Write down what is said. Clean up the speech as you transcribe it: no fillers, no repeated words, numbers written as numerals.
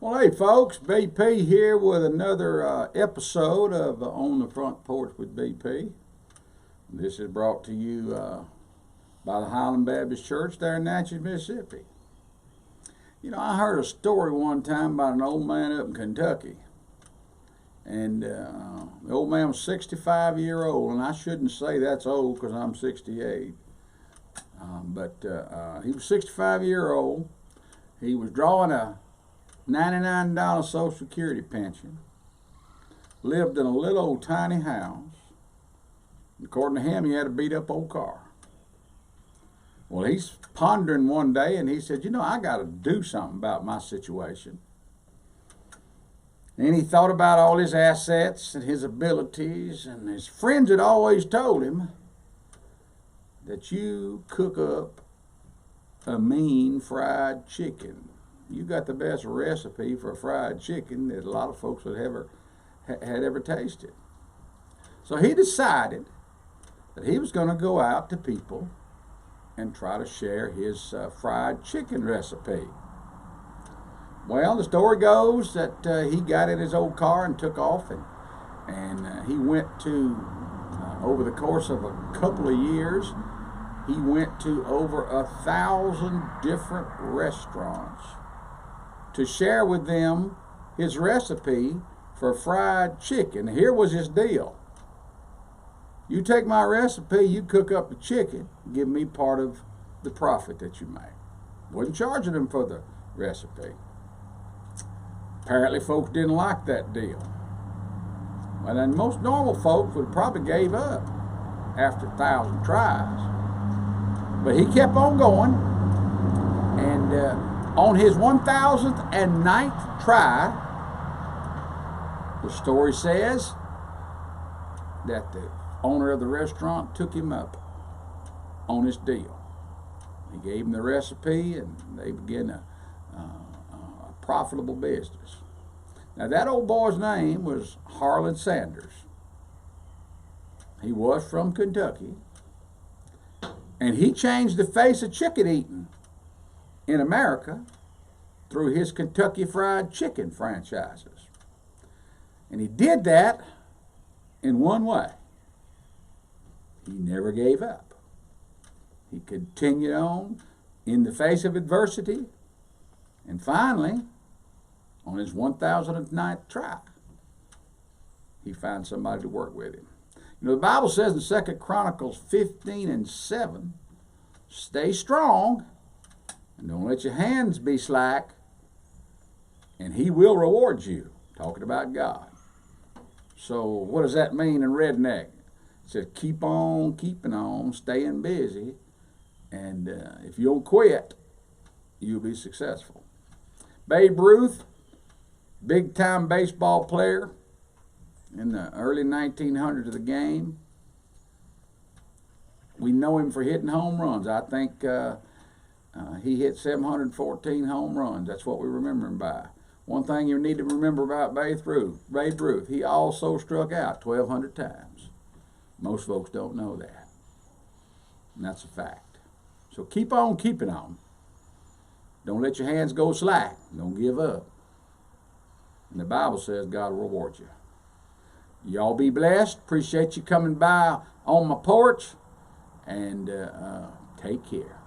Well, hey folks, BP here with another episode of On the Front Porch with BP. This is brought to you by the Highland Baptist Church there in Natchez, Mississippi. You know, I heard a story one time about an old man up in Kentucky. And the old man was 65 years old, and I shouldn't say that's old because I'm 68. But he was 65 years old. He was drawing a $99 Social Security pension, lived in a little old tiny house. According to him, he had a beat up old car. Well, he's pondering one day and he said, I got to do something about my situation. And he thought about all his assets and his abilities, and his friends had always told him that you cook up a mean fried chicken. You got the best recipe for fried chicken that a lot of folks had ever tasted. So he decided that he was going to go out to people and try to share his fried chicken recipe. Well, the story goes that he got in his old car and took off, and he went to, over the course of a couple of years, he went to over 1,000 different restaurants to share with them his recipe for fried chicken. Here was his deal. You take my recipe, you cook up the chicken, give me part of the profit that you make. Wasn't charging them for the recipe. Apparently folks didn't like that deal. Well, then most normal folks would probably gave up after 1,000 tries. But he kept on going, and on his 1,009th try, the story says that the owner of the restaurant took him up on his deal. He gave him the recipe, and they began a profitable business. Now, that old boy's name was Harlan Sanders. He was from Kentucky, and he changed the face of chicken eating in America through his Kentucky Fried Chicken franchises. And he did that in one way. He never gave up. He continued on in the face of adversity, and finally, on his 1,009th try, he found somebody to work with him. The Bible says in 2 Chronicles 15:7, stay strong and don't let your hands be slack, and he will reward you. Talking about God. So what does that mean in redneck? It says keep on keeping on, staying busy, and if you don't quit, you'll be successful. Babe Ruth, big-time baseball player in the early 1900s of the game. We know him for hitting home runs. I think he hit 714 home runs. That's what we remember him by. One thing you need to remember about Babe Ruth, he also struck out 1,200 times. Most folks don't know that. And that's a fact. So keep on keeping on. Don't let your hands go slack. Don't give up. And the Bible says God will reward you. Y'all be blessed. Appreciate you coming by on my porch. And take care.